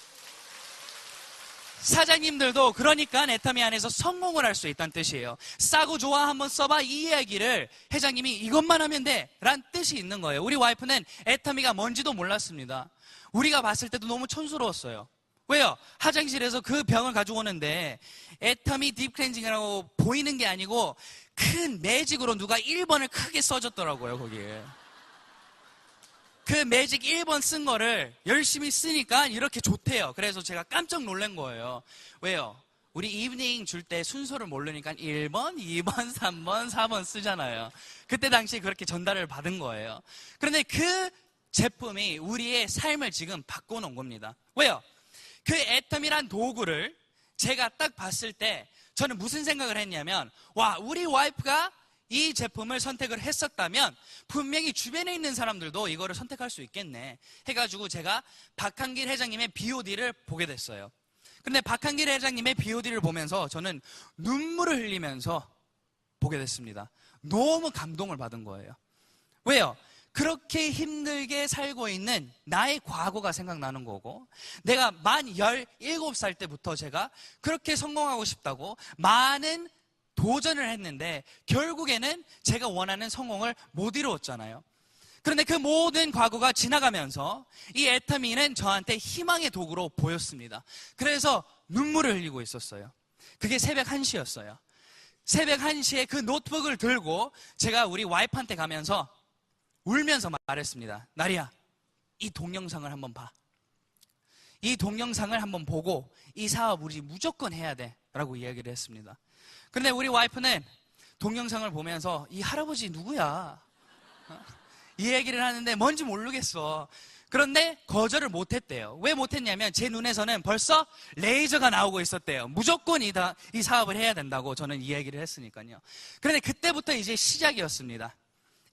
사장님들도 그러니까 애터미 안에서 성공을 할 수 있다는 뜻이에요. 싸고 좋아 한번 써봐 이 이야기를 회장님이 이것만 하면 돼 란 뜻이 있는 거예요. 우리 와이프는 애터미가 뭔지도 몰랐습니다. 우리가 봤을 때도 너무 촌스러웠어요. 왜요? 화장실에서 그 병을 가지고 오는데 애터미 딥 클렌징이라고 보이는 게 아니고 큰 매직으로 누가 1번을 크게 써줬더라고요. 거기에 그 매직 1번 쓴 거를 열심히 쓰니까 이렇게 좋대요. 그래서 제가 깜짝 놀란 거예요. 왜요? 우리 이브닝 줄 때 순서를 모르니까 1번, 2번, 3번, 4번 쓰잖아요. 그때 당시에 그렇게 전달을 받은 거예요. 그런데 그 제품이 우리의 삶을 지금 바꿔놓은 겁니다. 왜요? 그 애터미란 도구를 제가 딱 봤을 때 저는 무슨 생각을 했냐면 와, 우리 와이프가 이 제품을 선택을 했었다면 분명히 주변에 있는 사람들도 이거를 선택할 수 있겠네 해가지고 제가 박한길 회장님의 BOD를 보게 됐어요. 근데 박한길 회장님의 BOD를 보면서 저는 눈물을 흘리면서 보게 됐습니다. 너무 감동을 받은 거예요. 왜요? 그렇게 힘들게 살고 있는 나의 과거가 생각나는 거고 내가 만 17살 때부터 제가 그렇게 성공하고 싶다고 많은 도전을 했는데 결국에는 제가 원하는 성공을 못 이루었잖아요. 그런데 그 모든 과거가 지나가면서 이 애터미는 저한테 희망의 도구로 보였습니다. 그래서 눈물을 흘리고 있었어요. 그게 새벽 1시였어요. 새벽 1시에 그 노트북을 들고 제가 우리 와이프한테 가면서 울면서 말했습니다. 나리야, 이 동영상을 한번 봐. 이 동영상을 한번 보고 이 사업 우리 무조건 해야 돼 라고 이야기를 했습니다. 근데 우리 와이프는 동영상을 보면서 이 할아버지 누구야? 이 얘기를 하는데 뭔지 모르겠어. 그런데 거절을 못했대요. 왜 못했냐면 제 눈에서는 벌써 레이저가 나오고 있었대요. 무조건 이 사업을 해야 된다고 저는 이 얘기를 했으니까요. 그런데 그때부터 이제 시작이었습니다.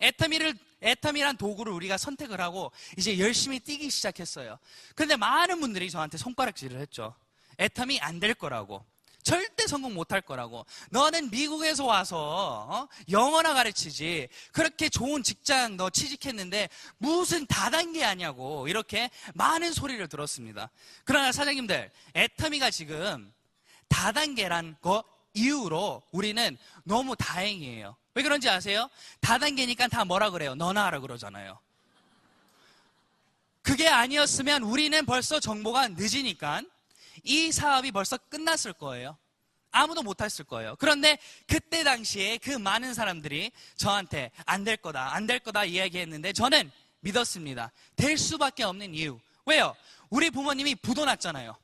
애터미란 도구를 우리가 선택을 하고 이제 열심히 뛰기 시작했어요. 그런데 많은 분들이 저한테 손가락질을 했죠. 애터미 안 될 거라고. 절대 성공 못할 거라고. 너는 미국에서 와서 영어나 가르치지 그렇게 좋은 직장 너 취직했는데 무슨 다단계 아냐고 이렇게 많은 소리를 들었습니다. 그러나 사장님들, 애터미가 지금 다단계란 거 이후로 우리는 너무 다행이에요. 왜 그런지 아세요? 다단계니까 다 뭐라 그래요? 너나 하라 그러잖아요. 그게 아니었으면 우리는 벌써 정보가 늦으니까 이 사업이 벌써 끝났을 거예요. 아무도 못했을 거예요. 그런데 그때 당시에 그 많은 사람들이 저한테 안 될 거다 이야기했는데 저는 믿었습니다. 될 수밖에 없는 이유. 왜요? 우리 부모님이 부도 났잖아요.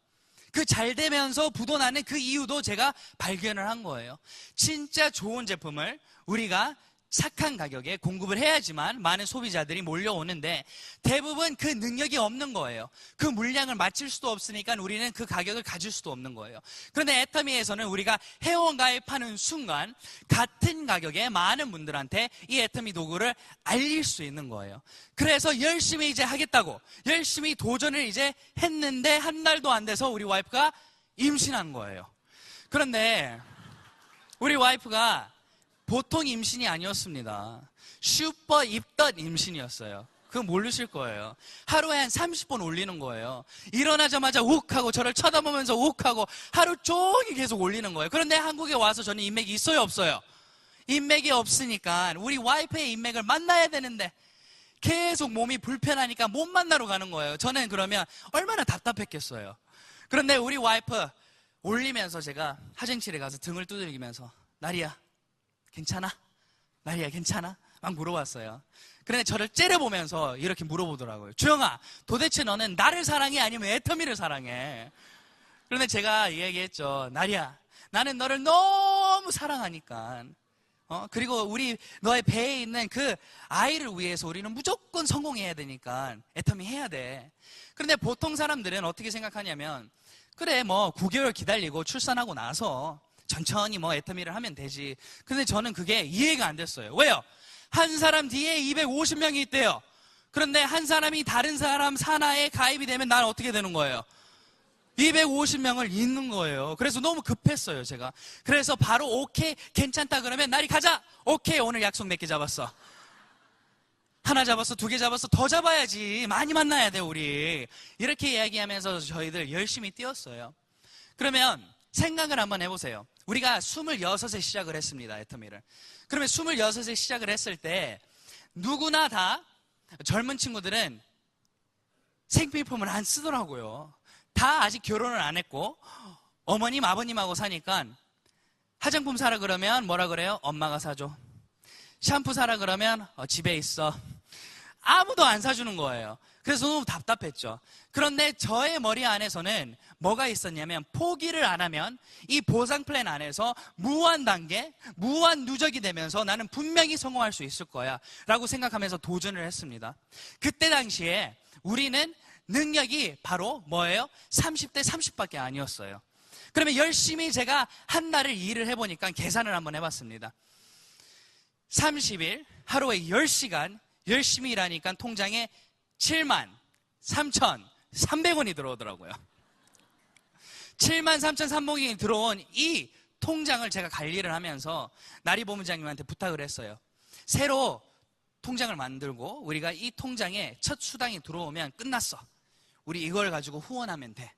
그 잘 되면서 부도 나는 그 이유도 제가 발견을 한 거예요. 진짜 좋은 제품을 우리가 착한 가격에 공급을 해야지만 많은 소비자들이 몰려오는데 대부분 그 능력이 없는 거예요. 그 물량을 맞출 수도 없으니까 우리는 그 가격을 가질 수도 없는 거예요. 그런데 애터미에서는 우리가 회원 가입하는 순간 같은 가격에 많은 분들한테 이 애터미 도구를 알릴 수 있는 거예요. 그래서 열심히 이제 하겠다고 열심히 도전을 이제 했는데 한 달도 안 돼서 우리 와이프가 임신한 거예요. 그런데 우리 와이프가 보통 임신이 아니었습니다. 슈퍼 입덧 임신이었어요. 그거 모르실 거예요. 하루에 한 30번 올리는 거예요. 일어나자마자 욱하고 저를 쳐다보면서 욱하고 하루 종일 계속 올리는 거예요. 그런데 한국에 와서 저는 인맥이 있어요, 없어요? 인맥이 없으니까 우리 와이프의 인맥을 만나야 되는데 계속 몸이 불편하니까 못 만나러 가는 거예요. 저는 그러면 얼마나 답답했겠어요. 그런데 우리 와이프 올리면서 제가 화장실에 가서 등을 두들기면서 나리야 괜찮아? 나리야 괜찮아? 막 물어봤어요. 그런데 저를 째려보면서 이렇게 물어보더라고요. 주영아, 도대체 너는 나를 사랑해 아니면 애터미를 사랑해? 그런데 제가 이야기했죠. 나리야, 나는 너를 너무 사랑하니까 그리고 우리 너의 배에 있는 그 아이를 위해서 우리는 무조건 성공해야 되니까 애터미 해야 돼. 그런데 보통 사람들은 어떻게 생각하냐면 그래 뭐 9개월 기다리고 출산하고 나서 천천히 뭐 애터미를 하면 되지. 근데 저는 그게 이해가 안 됐어요. 왜요? 한 사람 뒤에 250명이 있대요. 그런데 한 사람이 다른 사람 산하에 가입이 되면 난 어떻게 되는 거예요? 250명을 잇는 거예요. 그래서 너무 급했어요, 제가. 그래서 바로 오케이, 괜찮다 그러면 날이 가자. 오케이, 오늘 약속 몇 개 잡았어. 하나 잡았어, 2개 잡았어, 더 잡아야지. 많이 만나야 돼, 우리. 이렇게 이야기하면서 저희들 열심히 뛰었어요. 그러면 생각을 한번 해보세요. 우리가 26에 시작을 했습니다, 애터미를. 그러면 26에 시작을 했을 때 누구나 다 젊은 친구들은 생필품을 안 쓰더라고요. 다 아직 결혼을 안 했고 어머님, 아버님하고 사니까 화장품 사라 그러면 뭐라 그래요? 엄마가 사줘. 샴푸 사라 그러면 집에 있어. 아무도 안 사주는 거예요. 그래서 너무 답답했죠. 그런데 저의 머리 안에서는 뭐가 있었냐면 포기를 안 하면 이 보상 플랜 안에서 무한 단계, 무한 누적이 되면서 나는 분명히 성공할 수 있을 거야 라고 생각하면서 도전을 했습니다. 그때 당시에 우리는 능력이 바로 뭐예요? 30대 30밖에 아니었어요. 그러면 열심히 제가 한 달을 일을 해보니까 계산을 한번 해봤습니다. 30일, 하루에 10시간 열심히 일하니까 통장에 73,300원이 들어오더라고요. 73,300원이 들어온 이 통장을 제가 관리를 하면서 나리보문장님한테 부탁을 했어요. 새로 통장을 만들고 우리가 이 통장에 첫 수당이 들어오면 끝났어. 우리 이걸 가지고 후원하면 돼.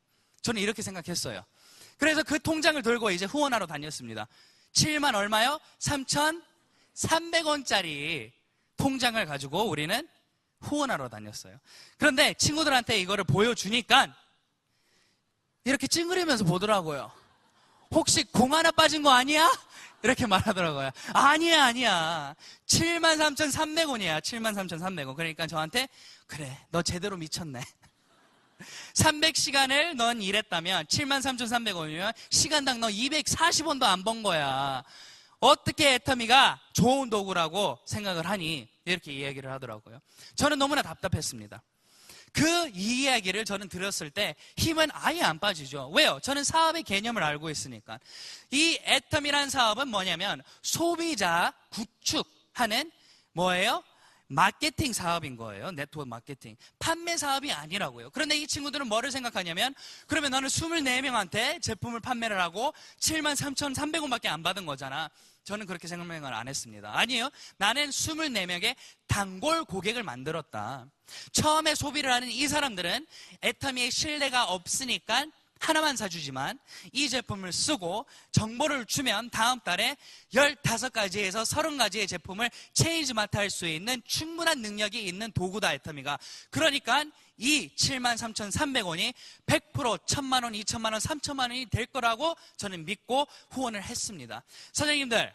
저는 이렇게 생각했어요. 그래서 그 통장을 들고 이제 후원하러 다녔습니다. 7만 얼마요? 3,300원짜리 통장을 가지고 우리는 후원하러 다녔어요. 그런데 친구들한테 이거를 보여주니까 이렇게 찡그리면서 보더라고요. 혹시 공 하나 빠진 거 아니야? 이렇게 말하더라고요. 아니야. 73,300원이야. 73,300원. 그러니까 저한테 그래, 너 제대로 미쳤네. 300시간을 넌 일했다면 73,300원이면 시간당 너 240원도 안 번 거야. 어떻게 애터미가 좋은 도구라고 생각을 하니? 이렇게 이야기를 하더라고요. 저는 너무나 답답했습니다. 그 이야기를 저는 들었을 때 힘은 아예 안 빠지죠. 왜요? 저는 사업의 개념을 알고 있으니까. 이 애터미라는 사업은 뭐냐면 소비자 구축하는 뭐예요? 마케팅 사업인 거예요. 네트워크 마케팅. 판매 사업이 아니라고요. 그런데 이 친구들은 뭐를 생각하냐면 그러면 나는 24명한테 제품을 판매를 하고 73,300원밖에 안 받은 거잖아. 저는 그렇게 생각을 안 했습니다. 아니에요. 나는 24명의 단골 고객을 만들었다. 처음에 소비를 하는 이 사람들은 애터미의 신뢰가 없으니까 하나만 사주지만 이 제품을 쓰고 정보를 주면 다음 달에 15가지에서 30가지의 제품을 체인지마트 할 수 있는 충분한 능력이 있는 도구다, 애터미가. 그러니까 이 73,300원이 100% 1,000만 원, 2,000만 원, 3,000만 원이 될 거라고 저는 믿고 후원을 했습니다. 사장님들,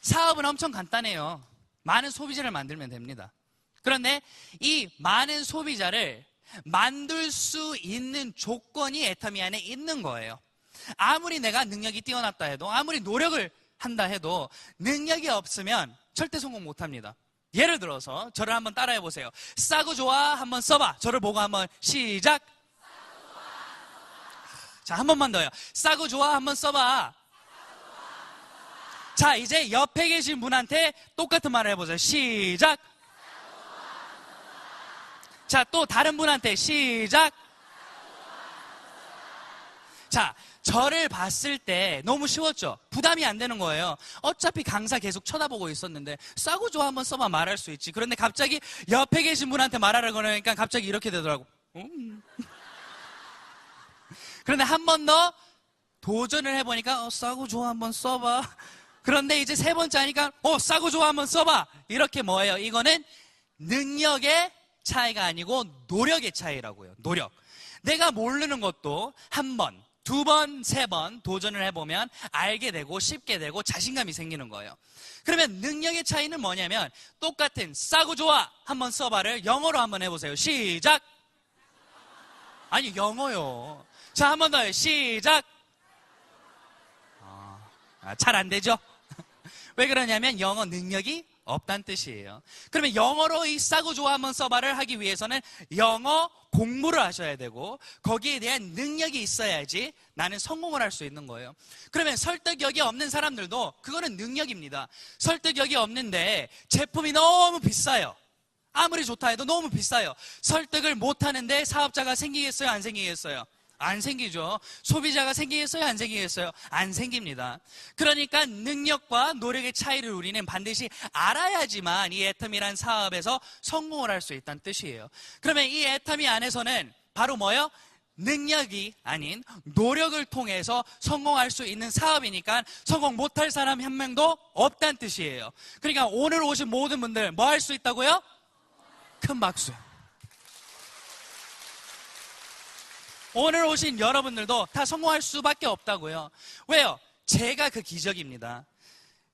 사업은 엄청 간단해요. 많은 소비자를 만들면 됩니다. 그런데 이 많은 소비자를 만들 수 있는 조건이 애터미 안에 있는 거예요. 아무리 내가 능력이 뛰어났다 해도, 아무리 노력을 한다 해도 능력이 없으면 절대 성공 못합니다. 예를 들어서 저를 한번 따라해 보세요. 싸고 좋아 한번 써봐. 저를 보고 한번 시작. 자, 한 번만 더요. 싸고 좋아 한번 써봐. 자, 이제 옆에 계신 분한테 똑같은 말을 해보세요. 시작. 자, 또 다른 분한테 시작. 자, 저를 봤을 때 너무 쉬웠죠? 부담이 안 되는 거예요. 어차피 강사 계속 쳐다보고 있었는데 싸고 좋아 한번 써봐 말할 수 있지. 그런데 갑자기 옆에 계신 분한테 말하라고 그러니까 갑자기 이렇게 되더라고. 그런데 한 번 더 도전을 해보니까 싸고 좋아 한번 써봐. 그런데 이제 세 번째 하니까 싸고 좋아 한번 써봐. 이렇게 뭐예요? 이거는 능력의 차이가 아니고 노력의 차이라고요. 노력. 내가 모르는 것도 한 번, 두 번, 세 번 도전을 해보면 알게 되고 쉽게 되고 자신감이 생기는 거예요. 그러면 능력의 차이는 뭐냐면 똑같은 싸고 좋아 한번 써봐를 영어로 한번 해보세요. 시작. 아니 영어요. 자, 한 번 더요. 시작. 잘 안 되죠? 왜 그러냐면 영어 능력이 없다는 뜻이에요. 그러면 영어로 이 싸고 좋아 한번 써봐를 하기 위해서는 영어 공부를 하셔야 되고 거기에 대한 능력이 있어야지 나는 성공을 할 수 있는 거예요. 그러면 설득력이 없는 사람들도 그거는 능력입니다. 설득력이 없는데 제품이 너무 비싸요. 아무리 좋다 해도 너무 비싸요. 설득을 못 하는데 사업자가 생기겠어요? 안 생기겠어요? 안 생기죠. 소비자가 생기겠어요? 안 생기겠어요? 안 생깁니다. 그러니까 능력과 노력의 차이를 우리는 반드시 알아야지만 이 애터미란 사업에서 성공을 할 수 있다는 뜻이에요. 그러면 이 애터미 안에서는 바로 뭐요? 능력이 아닌 노력을 통해서 성공할 수 있는 사업이니까 성공 못할 사람 한 명도 없다는 뜻이에요. 그러니까 오늘 오신 모든 분들 뭐 할 수 있다고요? 큰 박수. 오늘 오신 여러분들도 다 성공할 수밖에 없다고요. 왜요? 제가 그 기적입니다.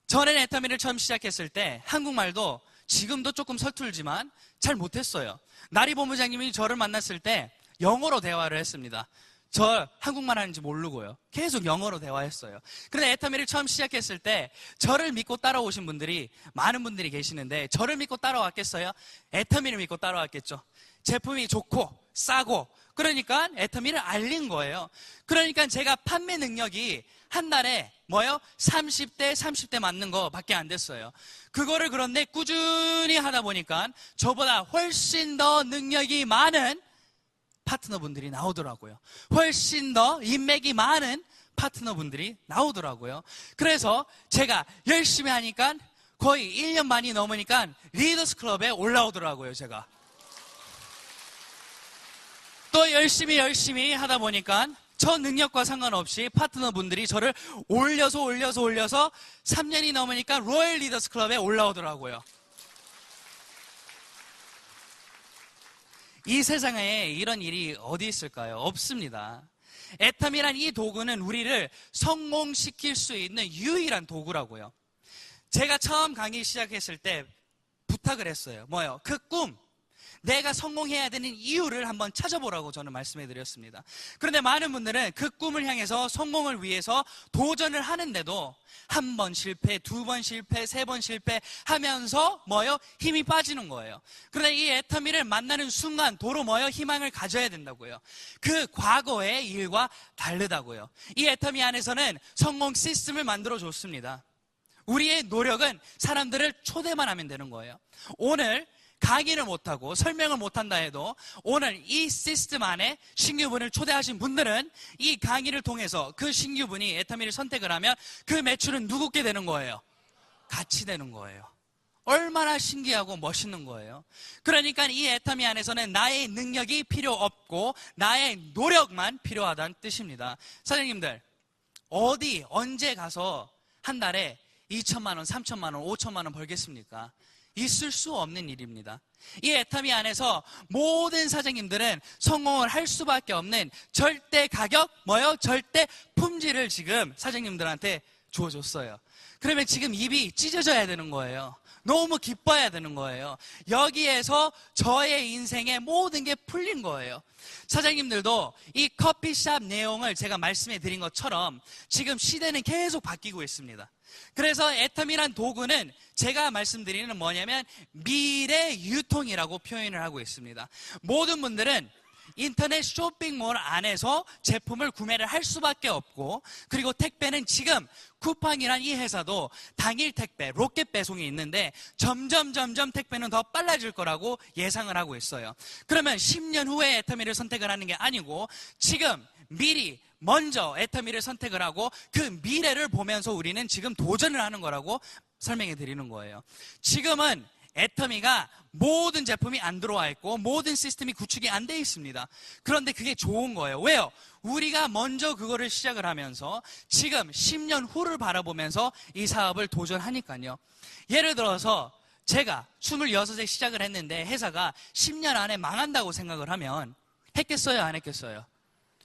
저는 애터미를 처음 시작했을 때 한국말도 지금도 조금 서툴지만 잘 못했어요. 나리 본부장님이 저를 만났을 때 영어로 대화를 했습니다. 저 한국말 하는지 모르고요. 계속 영어로 대화했어요. 그런데 애터미를 처음 시작했을 때 저를 믿고 따라오신 분들이 많은 분들이 계시는데 저를 믿고 따라왔겠어요? 애터미를 믿고 따라왔겠죠. 제품이 좋고 싸고 그러니까 애터미를 알린 거예요. 그러니까 제가 판매 능력이 한 달에 뭐요? 30대 맞는 거밖에 안 됐어요. 그거를 그런데 꾸준히 하다 보니까 저보다 훨씬 더 능력이 많은 파트너분들이 나오더라고요. 훨씬 더 인맥이 많은 파트너분들이 나오더라고요. 그래서 제가 열심히 하니까 거의 1년 반이 넘으니까 리더스 클럽에 올라오더라고요, 제가. 또 열심히 하다 보니까 저 능력과 상관없이 파트너분들이 저를 올려서 3년이 넘으니까 로열 리더스 클럽에 올라오더라고요. 이 세상에 이런 일이 어디 있을까요? 없습니다. 애터미란 이 도구는 우리를 성공시킬 수 있는 유일한 도구라고요. 제가 처음 강의 시작했을 때 부탁을 했어요. 뭐요? 그 꿈, 내가 성공해야 되는 이유를 한번 찾아보라고 저는 말씀해 드렸습니다. 그런데 많은 분들은 그 꿈을 향해서 성공을 위해서 도전을 하는데도 한 번 실패, 두 번 실패, 세 번 실패 하면서 뭐요? 힘이 빠지는 거예요. 그런데 이 애터미를 만나는 순간 도로 뭐요? 희망을 가져야 된다고요. 그 과거의 일과 다르다고요. 이 애터미 안에서는 성공 시스템을 만들어 줬습니다. 우리의 노력은 사람들을 초대만 하면 되는 거예요. 오늘 강의를 못하고 설명을 못한다 해도 오늘 이 시스템 안에 신규분을 초대하신 분들은 이 강의를 통해서 그 신규분이 애터미를 선택을 하면 그 매출은 누구께 되는 거예요? 같이 되는 거예요. 얼마나 신기하고 멋있는 거예요. 그러니까 이 애터미 안에서는 나의 능력이 필요 없고 나의 노력만 필요하다는 뜻입니다. 사장님들, 어디 언제 가서 한 달에 2천만 원, 3천만 원, 5천만 원 벌겠습니까? 있을 수 없는 일입니다. 이 애터미 안에서 모든 사장님들은 성공을 할 수밖에 없는 절대 가격, 뭐요? 절대 품질을 지금 사장님들한테 주어줬어요. 그러면 지금 입이 찢어져야 되는 거예요. 너무 기뻐야 되는 거예요. 여기에서 저의 인생의 모든 게 풀린 거예요. 사장님들도 이 커피숍 내용을 제가 말씀해 드린 것처럼 지금 시대는 계속 바뀌고 있습니다. 그래서 애터미란 도구는 제가 말씀드리는 뭐냐면 미래 유통이라고 표현을 하고 있습니다. 모든 분들은 인터넷 쇼핑몰 안에서 제품을 구매를 할 수밖에 없고, 그리고 택배는 지금 쿠팡이란 이 회사도 당일 택배, 로켓 배송이 있는데 점점 택배는 더 빨라질 거라고 예상을 하고 있어요. 그러면 10년 후에 애터미를 선택을 하는 게 아니고 지금 미리 먼저 애터미를 선택을 하고 그 미래를 보면서 우리는 지금 도전을 하는 거라고 설명해 드리는 거예요. 지금은 애터미가 모든 제품이 안 들어와 있고 모든 시스템이 구축이 안 돼 있습니다. 그런데 그게 좋은 거예요. 왜요? 우리가 먼저 그거를 시작을 하면서 지금 10년 후를 바라보면서 이 사업을 도전하니까요. 예를 들어서 제가 26에 시작을 했는데 회사가 10년 안에 망한다고 생각을 하면 했겠어요? 안 했겠어요?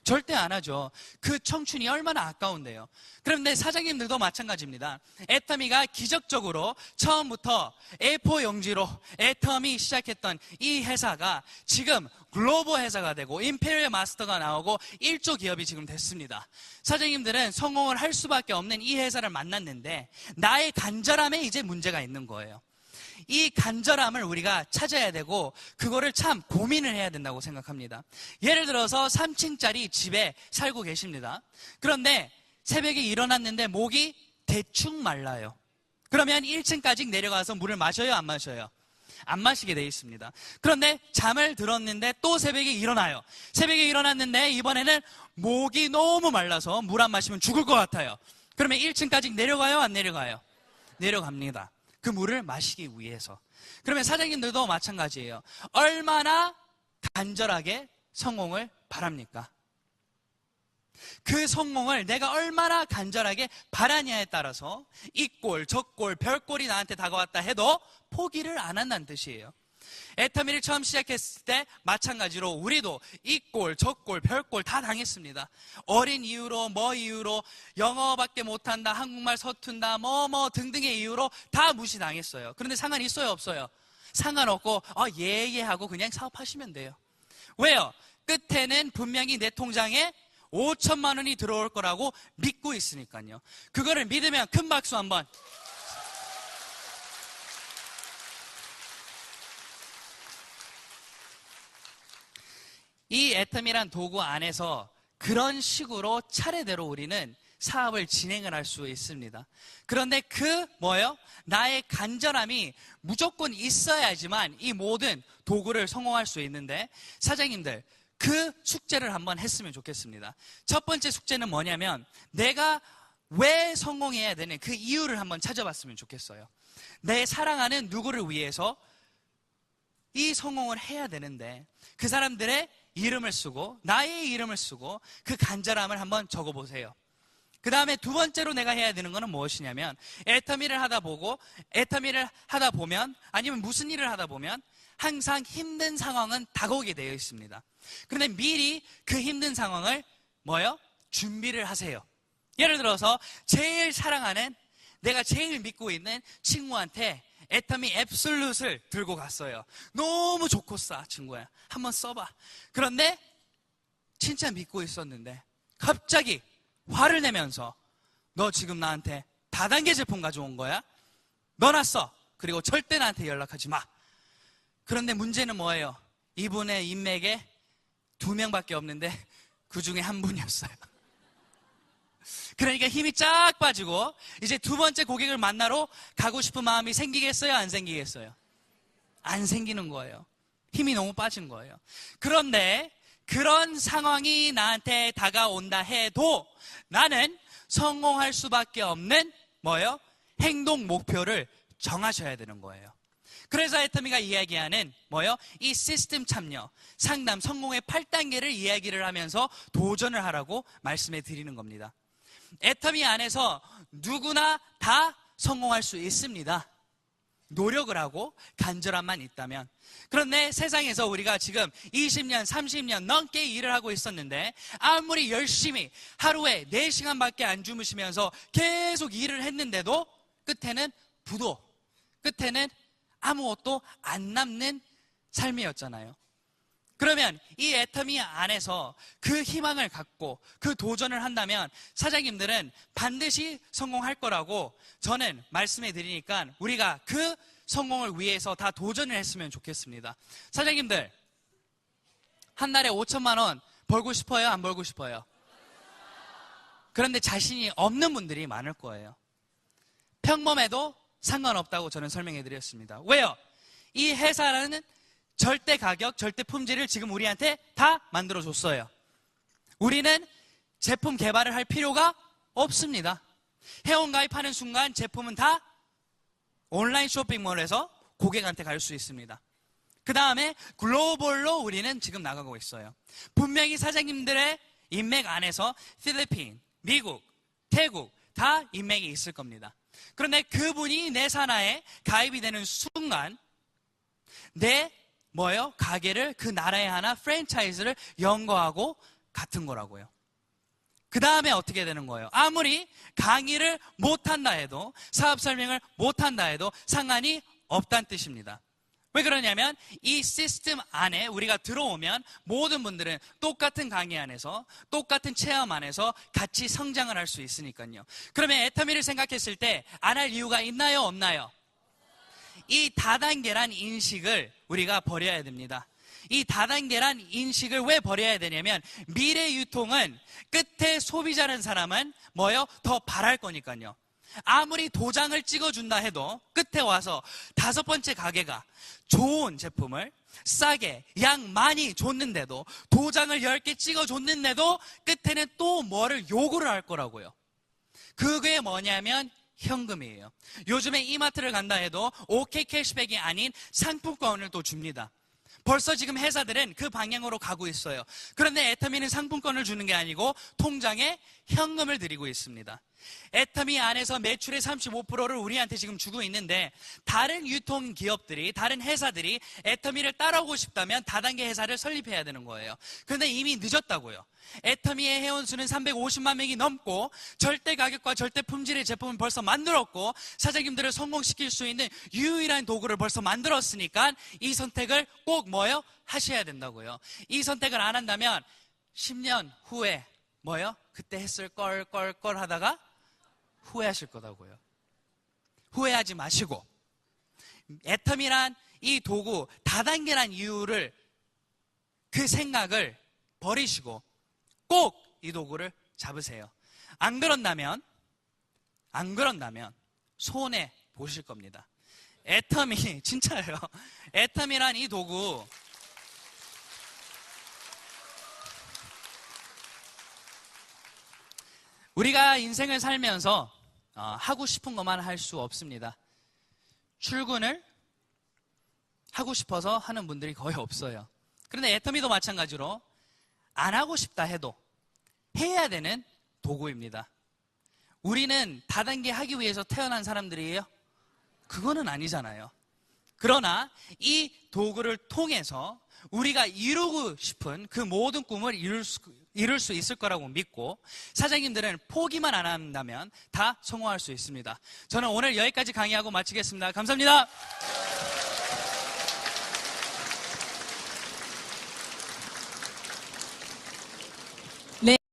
절대 안 하죠. 그 청춘이 얼마나 아까운데요. 그런데 사장님들도 마찬가지입니다. 애터미가 기적적으로 처음부터 A4 용지로 애터미 시작했던 이 회사가 지금 글로벌 회사가 되고 임페리얼 마스터가 나오고 1조 기업이 지금 됐습니다. 사장님들은 성공을 할 수밖에 없는 이 회사를 만났는데 나의 간절함에 이제 문제가 있는 거예요. 이 간절함을 우리가 찾아야 되고 그거를 참 고민을 해야 된다고 생각합니다. 예를 들어서 3층짜리 집에 살고 계십니다. 그런데 새벽에 일어났는데 목이 대충 말라요. 그러면 1층까지 내려가서 물을 마셔요? 안 마셔요? 안 마시게 돼 있습니다. 그런데 잠을 들었는데 또 새벽에 일어나요. 새벽에 일어났는데 이번에는 목이 너무 말라서 물 안 마시면 죽을 것 같아요. 그러면 1층까지 내려가요? 안 내려가요? 내려갑니다. 그 물을 마시기 위해서. 그러면 사장님들도 마찬가지예요. 얼마나 간절하게 성공을 바랍니까? 그 성공을 내가 얼마나 간절하게 바라냐에 따라서 이 꼴, 저 꼴, 별 꼴이 나한테 다가왔다 해도 포기를 안 한다는 뜻이에요. 애터미를 처음 시작했을 때 마찬가지로 우리도 이 꼴, 저 꼴, 별 꼴 다 당했습니다. 어린 이유로, 뭐 이유로, 영어밖에 못한다, 한국말 서툰다, 뭐 등등의 이유로 다 무시당했어요. 그런데 상관 있어요, 없어요? 상관없고 예 하고 그냥 사업하시면 돼요. 왜요? 끝에는 분명히 내 통장에 5천만 원이 들어올 거라고 믿고 있으니까요. 그거를 믿으면 큰 박수 한번. 이 애터미란 도구 안에서 그런 식으로 차례대로 우리는 사업을 진행을 할 수 있습니다. 그런데 나의 간절함이 무조건 있어야지만 이 모든 도구를 성공할 수 있는데 사장님들 그 숙제를 한번 했으면 좋겠습니다. 첫 번째 숙제는 뭐냐면 내가 왜 성공해야 되는 그 이유를 한번 찾아봤으면 좋겠어요. 내 사랑하는 누구를 위해서 이 성공을 해야 되는데 그 사람들의 이름을 쓰고 나의 이름을 쓰고 그 간절함을 한번 적어보세요. 그 다음에 두 번째로 내가 해야 되는 것은 무엇이냐면 애터미를 하다 보면 아니면 무슨 일을 하다 보면 항상 힘든 상황은 다가오게 되어 있습니다. 그런데 미리 그 힘든 상황을 준비를 하세요. 예를 들어서 제일 사랑하는 내가 제일 믿고 있는 친구한테 애터미 앱솔루트를 들고 갔어요. 너무 좋고 싸 친구야. 한번 써봐. 그런데 진짜 믿고 있었는데 갑자기 화를 내면서 너 지금 나한테 다단계 제품 가져온 거야? 넣어놨어. 그리고 절대 나한테 연락하지 마. 그런데 문제는 뭐예요? 이분의 인맥에 2명밖에 없는데 그 중에 한 분이었어요. 그러니까 힘이 쫙 빠지고 이제 두 번째 고객을 만나러 가고 싶은 마음이 생기겠어요? 안 생기겠어요? 안 생기는 거예요. 힘이 너무 빠진 거예요. 그런데 그런 상황이 나한테 다가온다 해도 나는 성공할 수밖에 없는 행동 목표를 정하셔야 되는 거예요. 그래서 애터미가 이야기하는 이 시스템 참여, 상담, 성공의 8단계를 이야기를 하면서 도전을 하라고 말씀해 드리는 겁니다. 애터미 안에서 누구나 다 성공할 수 있습니다. 노력을 하고 간절함만 있다면. 그런데 세상에서 우리가 지금 20년, 30년 넘게 일을 하고 있었는데 아무리 열심히 하루에 4시간밖에 안 주무시면서 계속 일을 했는데도 끝에는 부도, 끝에는 아무것도 안 남는 삶이었잖아요. 그러면 이 애터미 안에서 그 희망을 갖고 그 도전을 한다면 사장님들은 반드시 성공할 거라고 저는 말씀해 드리니까 우리가 그 성공을 위해서 다 도전을 했으면 좋겠습니다. 사장님들, 한 달에 5천만 원 벌고 싶어요? 안 벌고 싶어요? 그런데 자신이 없는 분들이 많을 거예요. 평범해도 상관없다고 저는 설명해 드렸습니다. 왜요? 이 회사라는 절대 가격, 절대 품질을 지금 우리한테 다 만들어 줬어요. 우리는 제품 개발을 할 필요가 없습니다. 회원 가입하는 순간 제품은 다 온라인 쇼핑몰에서 고객한테 갈 수 있습니다. 그 다음에 글로벌로 우리는 지금 나가고 있어요. 분명히 사장님들의 인맥 안에서 필리핀, 미국, 태국 다 인맥이 있을 겁니다. 그런데 그분이 내 산하에 가입이 되는 순간 내 가게를 그 나라에 하나 프랜차이즈를 연거하고 같은 거라고요. 그 다음에 어떻게 되는 거예요? 아무리 강의를 못한다 해도, 사업 설명을 못한다 해도 상관이 없다는 뜻입니다. 왜 그러냐면 이 시스템 안에 우리가 들어오면 모든 분들은 똑같은 강의 안에서, 똑같은 체험 안에서 같이 성장을 할 수 있으니까요. 그러면 애터미를 생각했을 때 안 할 이유가 있나요, 없나요? 이 다단계란 인식을 우리가 버려야 됩니다. 이 다단계란 인식을 왜 버려야 되냐면 미래 유통은 끝에 소비자라는 사람은 더 바랄 거니까요. 아무리 도장을 찍어준다 해도 끝에 와서 5번째 가게가 좋은 제품을 싸게 양 많이 줬는데도, 도장을 10개 찍어줬는데도 끝에는 또 뭐를 요구를 할 거라고요. 그게 뭐냐면 현금이에요. 요즘에 이마트를 간다 해도 OK 캐시백이 아닌 상품권을 또 줍니다. 벌써 지금 회사들은 그 방향으로 가고 있어요. 그런데 애터미는 상품권을 주는 게 아니고 통장에 현금을 드리고 있습니다. 애터미 안에서 매출의 35%를 우리한테 지금 주고 있는데, 다른 유통기업들이, 다른 회사들이 애터미를 따라오고 싶다면 다단계 회사를 설립해야 되는 거예요. 그런데 이미 늦었다고요. 애터미의 회원수는 350만 명이 넘고 절대 가격과 절대 품질의 제품을 벌써 만들었고 사장님들을 성공시킬 수 있는 유일한 도구를 벌써 만들었으니까 이 선택을 꼭 하셔야 된다고요. 이 선택을 안 한다면 10년 후에 그때 했을 걸 하다가 후회하실 거다고요. 후회하지 마시고 애터미란 이 도구, 다단계란 이유를, 그 생각을 버리시고 꼭 이 도구를 잡으세요. 안 그런다면 손해 보실 겁니다. 애터미, 진짜예요. 애터미란 이 도구, 우리가 인생을 살면서 하고 싶은 것만 할 수 없습니다. 출근을 하고 싶어서 하는 분들이 거의 없어요. 그런데 애터미도 마찬가지로 안 하고 싶다 해도 해야 되는 도구입니다. 우리는 다단계 하기 위해서 태어난 사람들이에요? 그거는 아니잖아요. 그러나 이 도구를 통해서 우리가 이루고 싶은 그 모든 꿈을 이룰 수 있을 거라고 믿고, 사장님들은 포기만 안 한다면 다 성공할 수 있습니다. 저는 오늘 여기까지 강의하고 마치겠습니다. 감사합니다.